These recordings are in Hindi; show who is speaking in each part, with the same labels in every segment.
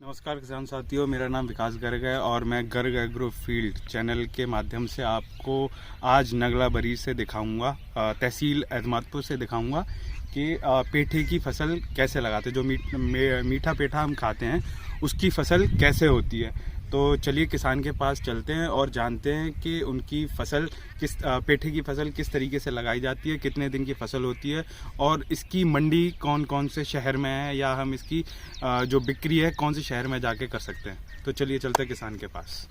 Speaker 1: नमस्कार किसान साथियों, मेरा नाम विकास गर्ग है और मैं गर्ग एग्रो फील्ड चैनल के माध्यम से आपको आज नगला बरी से दिखाऊंगा, तहसील अहमदपुर से दिखाऊंगा कि पेठे की फसल कैसे लगाते हैं। जो मीठा पेठा हम खाते हैं उसकी फसल कैसे होती है। तो चलिए किसान के पास चलते हैं और जानते हैं कि उनकी फसल पेठे की फसल किस तरीके से लगाई जाती है, कितने दिन की फसल होती है और इसकी मंडी कौन कौन से शहर में है या हम इसकी जो बिक्री है कौन से शहर में जाके कर सकते हैं। तो चलिए चलते हैं किसान के पास।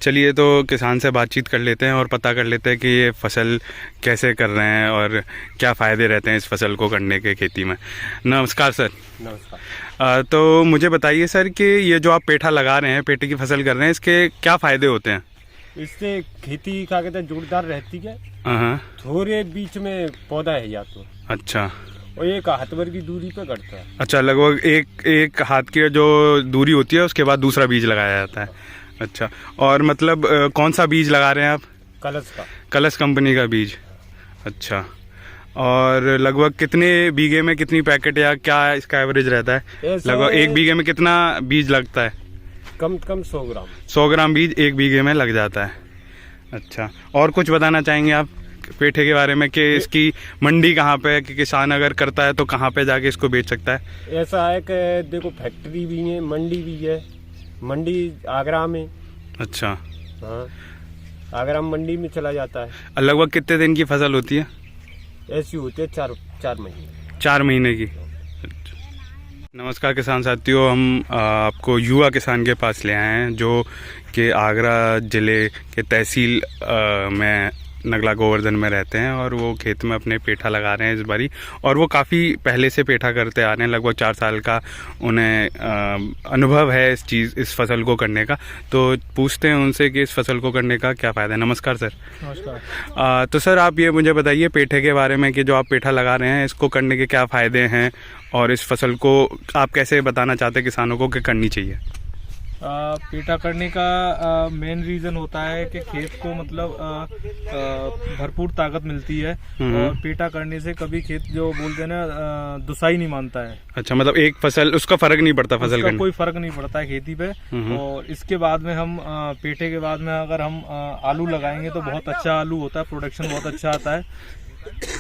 Speaker 1: चलिए तो किसान से बातचीत कर लेते हैं और पता कर लेते हैं कि ये फसल कैसे कर रहे हैं और क्या फ़ायदे रहते हैं इस फसल को करने के खेती में। नमस्कार सर।
Speaker 2: नमस्कार।
Speaker 1: तो मुझे बताइए सर कि ये जो आप पेठा लगा रहे हैं, पेठे की फसल कर रहे हैं, इसके क्या फ़ायदे होते हैं?
Speaker 2: इससे खेती क्या कहते हैं जोरदार रहती है। थोड़े बीच में पौधा है या तो
Speaker 1: अच्छा,
Speaker 2: और एक हाथ भर की दूरी पे कटता है।
Speaker 1: अच्छा, लगभग एक हाथ की जो दूरी होती है उसके बाद दूसरा बीज लगाया जाता है। अच्छा, और मतलब कौन सा बीज लगा रहे हैं आप?
Speaker 2: कलश का।
Speaker 1: कलश कंपनी का बीज। अच्छा, और लगभग कितने बीघे में कितनी पैकेट या क्या इसका एवरेज रहता है? लगभग एक बीघे में कितना बीज लगता है?
Speaker 2: कम से कम 100 ग्राम।
Speaker 1: 100 ग्राम बीज एक बीघे में लग जाता है। अच्छा, और कुछ बताना चाहेंगे आप पेठे के बारे में कि इसकी मंडी कहाँ पे है, कि किसान अगर करता है तो कहाँ पे जाके इसको बेच सकता है?
Speaker 2: ऐसा है कि देखो फैक्ट्री भी है, मंडी भी है। मंडी आगरा में।
Speaker 1: अच्छा,
Speaker 2: हाँ, आगरा में मंडी में चला जाता है।
Speaker 1: लगभग कितने दिन की फसल होती है?
Speaker 2: ऐसी होती है 4 महीने।
Speaker 1: 4 महीने की। नमस्कार किसान साथियों, हम आपको युवा किसान के पास ले आए हैं जो कि आगरा ज़िले के तहसील में नगला गोवर्धन में रहते हैं और वो खेत में अपने पेठा लगा रहे हैं इस बारी। और वो काफ़ी पहले से पेठा करते आ रहे हैं, लगभग 4 साल का उन्हें अनुभव है इस फसल को करने का। तो पूछते हैं उनसे कि इस फसल को करने का क्या फ़ायदा है। नमस्कार सर।
Speaker 2: नमस्कार।
Speaker 1: तो सर आप ये मुझे बताइए पेठे के बारे में कि जो आप पेठा लगा रहे हैं इसको करने के क्या फ़ायदे हैं और इस फसल को आप कैसे बताना चाहते हैं किसानों को कि करनी चाहिए?
Speaker 3: पेठा करने का मेन रीज़न होता है कि खेत को मतलब भरपूर ताकत मिलती है और पेठा करने से कभी खेत जो बोलते हैं ना दुसाई नहीं मानता है।
Speaker 1: अच्छा, मतलब एक फसल उसका फर्क नहीं पड़ता, फसल का
Speaker 3: कोई फर्क नहीं पड़ता है खेती पे। और इसके बाद में हम पेठे के बाद में अगर हम आलू लगाएंगे तो बहुत अच्छा आलू होता है, प्रोडक्शन बहुत अच्छा आता है।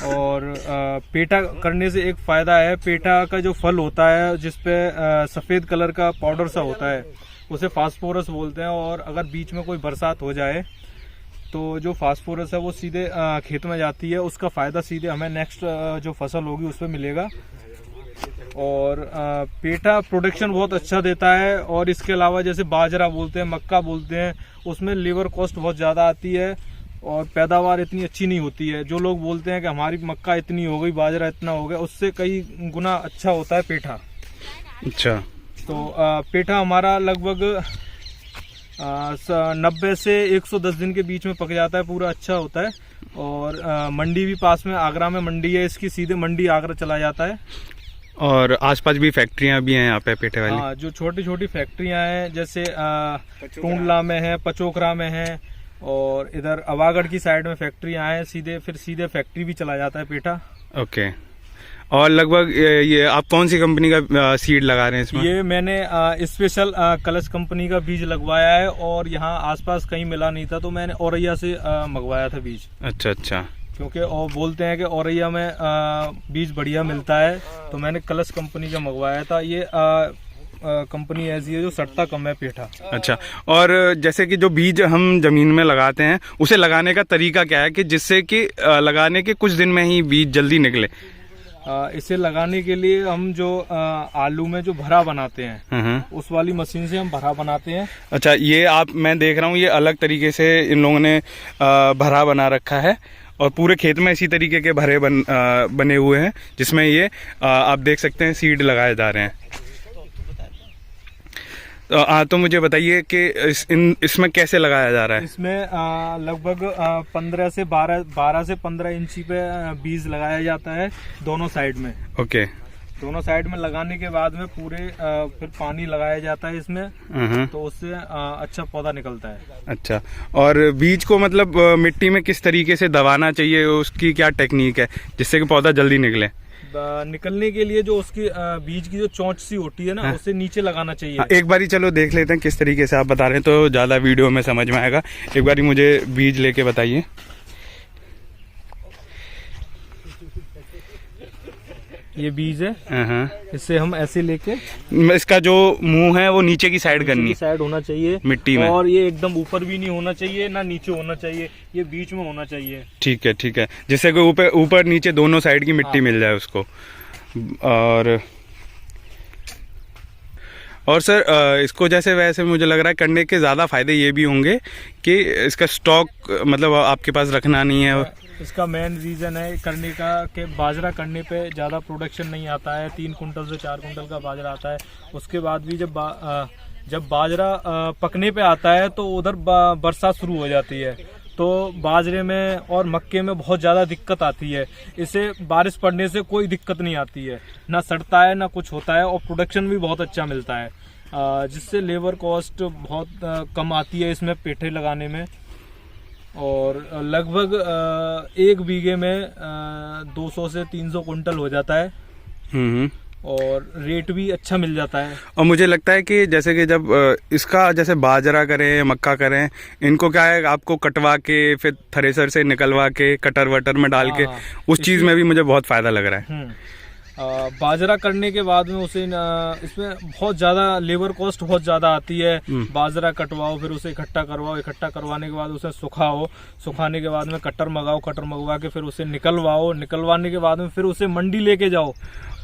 Speaker 3: और पेठा करने से एक फ़ायदा है, पेठा का जो फल होता है जिसपे सफ़ेद कलर का पाउडर सा होता है उसे फास्फोरस बोलते हैं। और अगर बीच में कोई बरसात हो जाए तो जो फास्फोरस है वो सीधे खेत में जाती है, उसका फ़ायदा सीधे हमें नेक्स्ट जो फसल होगी उस पर मिलेगा। और पेठा प्रोडक्शन बहुत अच्छा देता है। और इसके अलावा जैसे बाजरा बोलते हैं, मक्का बोलते हैं, उसमें लेबर कॉस्ट बहुत ज़्यादा आती है और पैदावार इतनी अच्छी नहीं होती है। जो लोग बोलते हैं कि हमारी मक्का इतनी हो गई, बाजरा इतना हो गया, उससे कई गुना अच्छा होता है पेठा।
Speaker 1: अच्छा,
Speaker 3: तो पेठा हमारा लगभग 90 से 110 दिन के बीच में पक जाता है, पूरा अच्छा होता है। और मंडी भी पास में आगरा में मंडी है इसकी, सीधे मंडी आगरा चला जाता है।
Speaker 1: और आसपास भी फैक्ट्रियां भी हैं यहाँ पे पेठे वाली?
Speaker 3: हाँ, जो छोटी छोटी फैक्ट्रियां हैं जैसे टूंडला में है, पचोकरा में है और इधर अवागढ़ की साइड में फैक्ट्रियां हैं। सीधे फैक्ट्री भी चला जाता है पेठा।
Speaker 1: ओके, और लगभग ये आप कौन सी कंपनी का सीड लगा रहे हैं इसमें?
Speaker 3: ये मैंने स्पेशल कलश कंपनी का बीज लगवाया है और यहाँ आसपास कहीं मिला नहीं था तो मैंने औरैया से मंगवाया था बीज।
Speaker 1: अच्छा अच्छा,
Speaker 3: क्योंकि और बोलते हैं कि औरैया में बीज बढ़िया मिलता है तो मैंने कलश कंपनी का मंगवाया था। ये कंपनी ऐसी है जो सटता कम है पेठा।
Speaker 1: अच्छा, और जैसे कि जो बीज हम जमीन में लगाते हैं उसे लगाने का तरीका क्या है कि जिससे कि लगाने के कुछ दिन में ही बीज जल्दी निकले?
Speaker 3: इसे लगाने के लिए हम जो आलू में जो भरा बनाते हैं उस वाली मशीन से हम भरा बनाते हैं।
Speaker 1: अच्छा, ये मैं देख रहा हूँ ये अलग तरीके से इन लोगों ने भरा बना रखा है और पूरे खेत में इसी तरीके के भरे बने हुए हैं जिसमें ये आप देख सकते हैं सीड लगाए जा रहे हैं। तो मुझे बताइए कि इसमें कैसे लगाया जा रहा है?
Speaker 3: इसमें लगभग 12 से 15 इंची पे बीज लगाया जाता है दोनों साइड में।
Speaker 1: ओके,
Speaker 3: दोनों साइड में लगाने के बाद में पूरे फिर पानी लगाया जाता है इसमें, तो उससे अच्छा पौधा निकलता है।
Speaker 1: अच्छा, और बीज को मतलब मिट्टी में किस तरीके से दबाना चाहिए, उसकी क्या टेक्निक है जिससे कि पौधा जल्दी निकले?
Speaker 3: निकलने के लिए जो उसकी बीज की जो चोंच सी होती है ना,
Speaker 1: हाँ।
Speaker 3: उसे नीचे लगाना चाहिए।
Speaker 1: हाँ, एक बारी चलो देख लेते हैं किस तरीके से आप बता रहे हैं, तो ज़्यादा वीडियो में समझ में आएगा। एक बारी मुझे बीज लेके बताइए।
Speaker 3: ये बीज है,
Speaker 1: हाँ,
Speaker 3: इसे हम ऐसे लेके,
Speaker 1: इसका जो मुंह है वो नीचे की साइड करनी है,
Speaker 3: साइड होना चाहिए
Speaker 1: मिट्टी में,
Speaker 3: और ये एकदम ऊपर भी नहीं होना चाहिए ना नीचे होना चाहिए, ये बीच में होना चाहिए।
Speaker 1: ठीक है, ठीक है, जिससे कि ऊपर ऊपर नीचे दोनों साइड की मिट्टी मिल जाए उसको। और सर इसको जैसे वैसे मुझे लग रहा है करने के ज़्यादा फायदे ये भी होंगे कि इसका स्टॉक मतलब आपके पास रखना नहीं है।
Speaker 3: इसका मेन रीज़न है करने का कि बाजरा करने पे ज़्यादा प्रोडक्शन नहीं आता है, 3 कुंटल से 4 कुंटल का बाजरा आता है। उसके बाद भी जब बाजरा पकने पे आता है तो उधर बरसात शुरू हो जाती है, तो बाजरे में और मक्के में बहुत ज़्यादा दिक्कत आती है। इसे बारिश पड़ने से कोई दिक्कत नहीं आती है, ना सड़ता है ना कुछ होता है, और प्रोडक्शन भी बहुत अच्छा मिलता है, जिससे लेबर कॉस्ट बहुत कम आती है इसमें पेठे लगाने में। और लगभग 1 बीघे में 200 से 300 कुंटल हो जाता है, और रेट भी अच्छा मिल जाता है।
Speaker 1: और मुझे लगता है कि जैसे कि जब इसका जैसे बाजरा करें मक्का करें, इनको क्या है आपको कटवा के फिर थ्रेसर से निकलवा के कटर वटर में डाल के, उस चीज़ में भी मुझे बहुत फ़ायदा लग रहा है।
Speaker 3: बाजरा करने के बाद में उसे इसमें बहुत ज़्यादा लेबर कॉस्ट बहुत ज़्यादा आती है। बाजरा कटवाओ, फिर उसे इकट्ठा करवाओ, इकट्ठा करवाने के बाद उसे सुखाओ, सुखाने के बाद में कटर मंगाओ, कटर मंगवा के फिर उसे निकलवाओ, निकलवाने के बाद में फिर उसे मंडी लेके जाओ।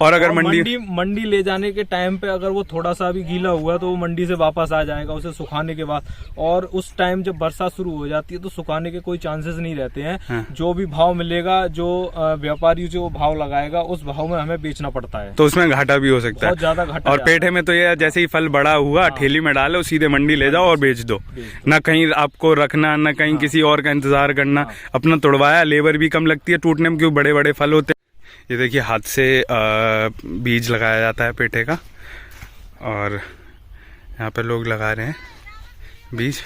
Speaker 1: और अगर
Speaker 3: मंडी ले जाने के टाइम पे अगर वो थोड़ा सा भी गीला हुआ तो वो मंडी से वापस आ जाएगा उसे सुखाने के बाद। और उस टाइम जब बरसात शुरू हो जाती है तो सुखाने के कोई चांसेस नहीं रहते हैं।
Speaker 1: हाँ।
Speaker 3: जो भी भाव मिलेगा, जो व्यापारी जो वो भाव लगाएगा, उस भाव में हमें बेचना पड़ता है,
Speaker 1: तो उसमें घाटा भी हो सकता है,
Speaker 3: बहुत ज्यादा घाटा।
Speaker 1: और पेठे में तो ये जैसे ही फल बड़ा हुआ ठेली में डालो, सीधे मंडी ले जाओ और बेच दो, ना कहीं आपको रखना, ना कहीं किसी और का इंतजार करना। अपना तोड़वाया, लेबर भी कम लगती है टूटने में, क्योंकि बड़े बड़े फल होते हैं। ये देखिए हाथ से बीज लगाया जाता है पेठे का, और यहाँ पे लोग लगा रहे हैं बीज।